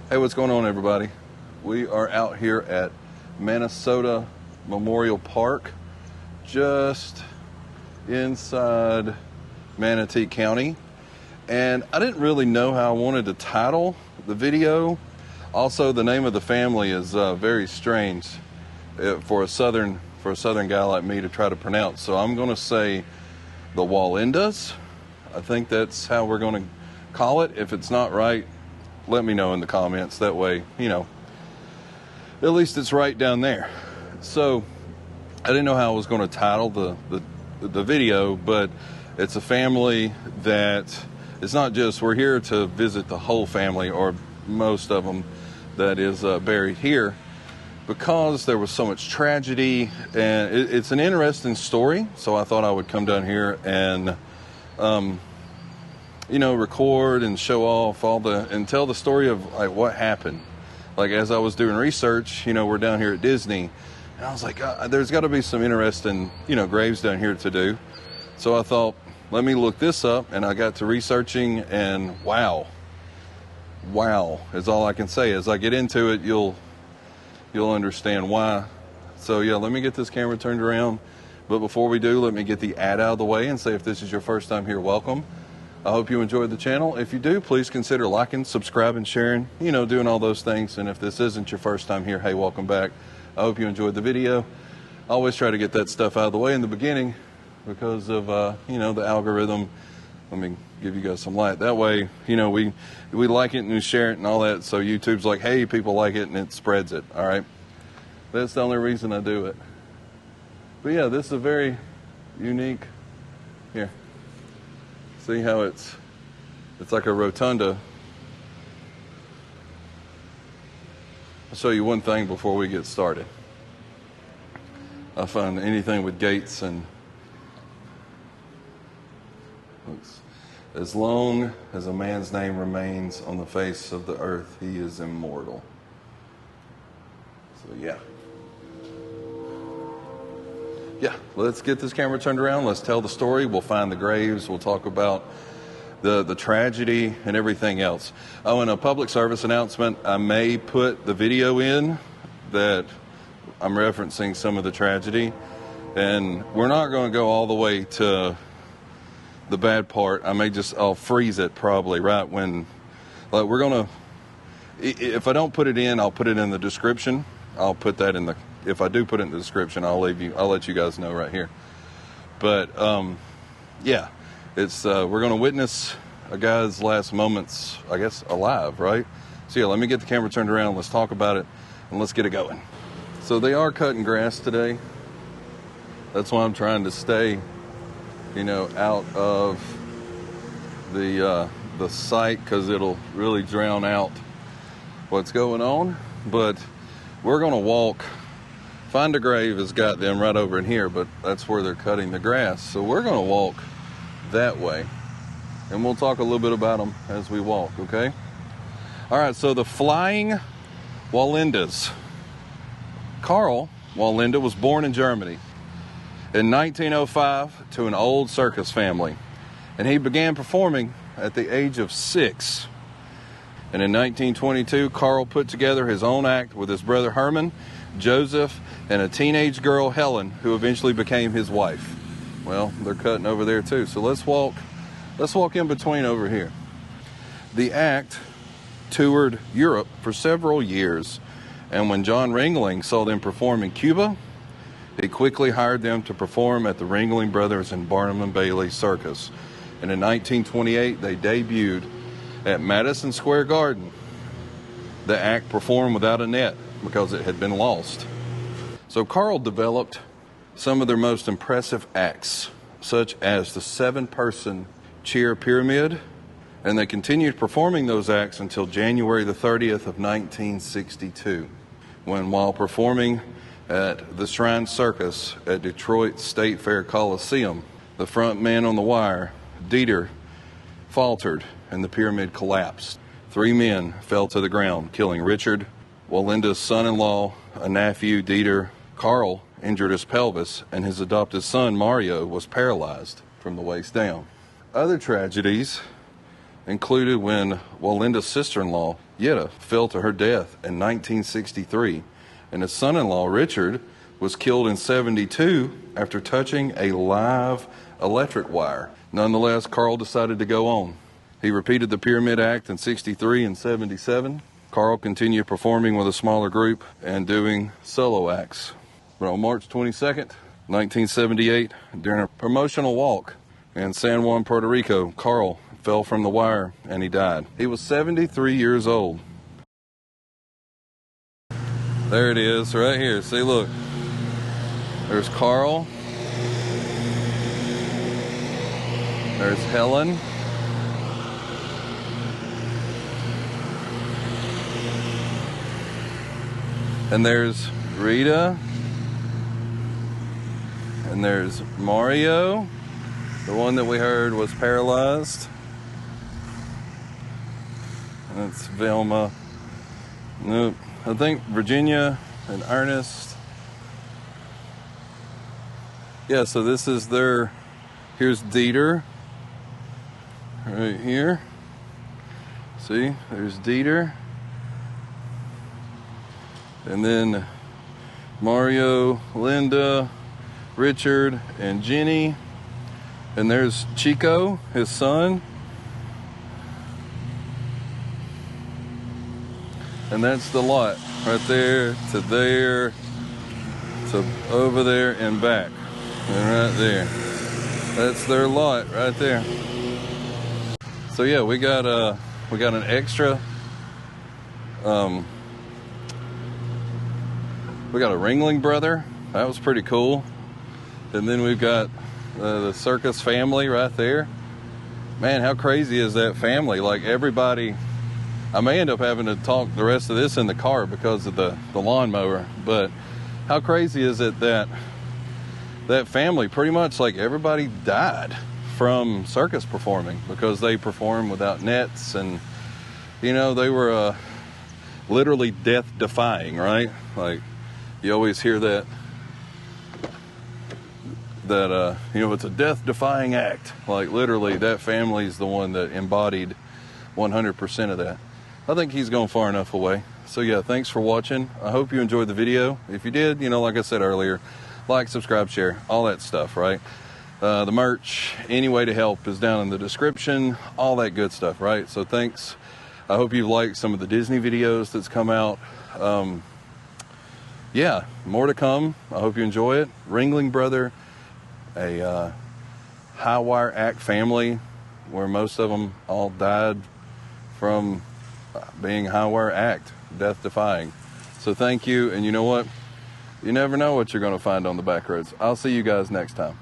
Hey, what's going on, everybody? We are out here at Minnesota Memorial Park, just inside Manatee County. And I didn't really know how I wanted to title the video. Also, the name of the family is very strange for a southern guy like me to try to pronounce. So I'm going to say the Wallendas. I think that's how we're going to call it. If it's not right, let me know in the comments. That way, you know, at least it's right down there. So I didn't know how I was going to title the video, but it's a family that it's not just we're here to visit the whole family or most of them that is buried here, because there was so much tragedy, and it's an interesting story. So I thought I would come down here and record and show off and tell the story of like what happened. Like, as I was doing research, we're down here at Disney, and I was like, there's got to be some interesting, graves down here to do. So I thought, let me look this up, and I got to researching, and wow is all I can say. As I get into it, you'll understand why. So yeah, let me get this camera turned around. But before we do, let me get the ad out of the way and say, if this is your first time here, welcome. I hope you enjoyed the channel. If you do, please consider liking, subscribing, sharing, doing all those things. And if this isn't your first time here, hey, welcome back. I hope you enjoyed the video. I always try to get that stuff out of the way in the beginning because of, the algorithm. Let me give you guys some light. That way, we like it and we share it and all that. So YouTube's like, hey, people like it, and it spreads it. All right. That's the only reason I do it. But yeah, this is a very unique, here. See how it's like a rotunda. I'll show you one thing before we get started. I find anything with gates and as long as a man's name remains on the face of the earth, he is immortal. So yeah, let's get this camera turned around. Let's tell the story. We'll find the graves. We'll talk about the tragedy and everything else. Oh, and a public service announcement. I may put the video in that I'm referencing some of the tragedy. And we're not going to go all the way to the bad part. I'll freeze it probably right when, like, we're going to, if I don't put it in, I'll put it in the description. I'll put that in if I do put it in the description, I'll let you guys know right here. But, yeah, we're going to witness a guy's last moments, I guess, alive, right? So yeah, let me get the camera turned around. Let's talk about it and let's get it going. So they are cutting grass today. That's why I'm trying to stay, out of the site, because it'll really drown out what's going on. But we're going to walk. Find a Grave has got them right over in here, but that's where they're cutting the grass. So we're going to walk that way, and we'll talk a little bit about them as we walk, okay? All right, so the Flying Wallendas. Karl Wallenda was born in Germany in 1905 to an old circus family, and he began performing at the age of 6. And in 1922, Karl put together his own act with his brother Herman, Joseph, and a teenage girl, Helen, who eventually became his wife. Well, they're cutting over there too. So let's walk in between over here. The act toured Europe for several years, and when John Ringling saw them perform in Cuba, he quickly hired them to perform at the Ringling Brothers and Barnum and Bailey Circus. And in 1928, they debuted at Madison Square Garden. The act performed without a net because it had been lost. So Karl developed some of their most impressive acts, such as the 7-person cheer pyramid, and they continued performing those acts until January the 30th of 1962, when, while performing at the Shrine Circus at Detroit State Fair Coliseum, the front man on the wire, Dieter, faltered and the pyramid collapsed. 3 men fell to the ground, killing Richard, Wallenda's son-in-law, a nephew, Dieter. Karl injured his pelvis, and his adopted son, Mario, was paralyzed from the waist down. Other tragedies included when Wallenda's sister-in-law, Yetta fell to her death in 1963, and his son-in-law, Richard, was killed in 72 after touching a live electric wire. Nonetheless, Carl decided to go on. He repeated the Pyramid Act in 63 and 77. Carl continued performing with a smaller group and doing solo acts. But on March 22nd, 1978, during a promotional walk in San Juan, Puerto Rico, Carl fell from the wire and he died. He was 73 years old. There it is, right here. See, look. There's Carl. There's Helen. And there's Rita. And there's Mario. The one that we heard was paralyzed. That's Velma. Nope. I think Virginia and Ernest. Yeah, so this is their, here's Dieter. Right here. See, there's Dieter. And then Mario, Linda, Richard, and Jenny. And there's Chico, his son. And that's the lot right there to over there and back. And right there. That's their lot right there. So yeah, we got an extra we got a Ringling Brother. That was pretty cool. And then we've got the circus family right there. Man, how crazy is that family? Like everybody, I may end up having to talk the rest of this in the car because of the lawnmower, but how crazy is it that that family, pretty much like everybody died from circus performing because they performed without nets, and you know, they were literally death defying, right? Like you always hear that you know, it's a death defying act. Like literally that family's the one that embodied 100% of that. I think he's gone far enough away. So yeah, thanks for watching. I hope you enjoyed the video. If you did, you know, like I said earlier, like, subscribe, share, all that stuff, right? The merch, any way to help is down in the description, all that good stuff, right? So thanks. I hope you liked some of the Disney videos that's come out. Yeah, more to come. I hope you enjoy it. Ringling Brother, a high wire act family where most of them all died from being high wire act, death defying. So thank you, and you know what? You never know what you're going to find on the back roads. I'll see you guys next time.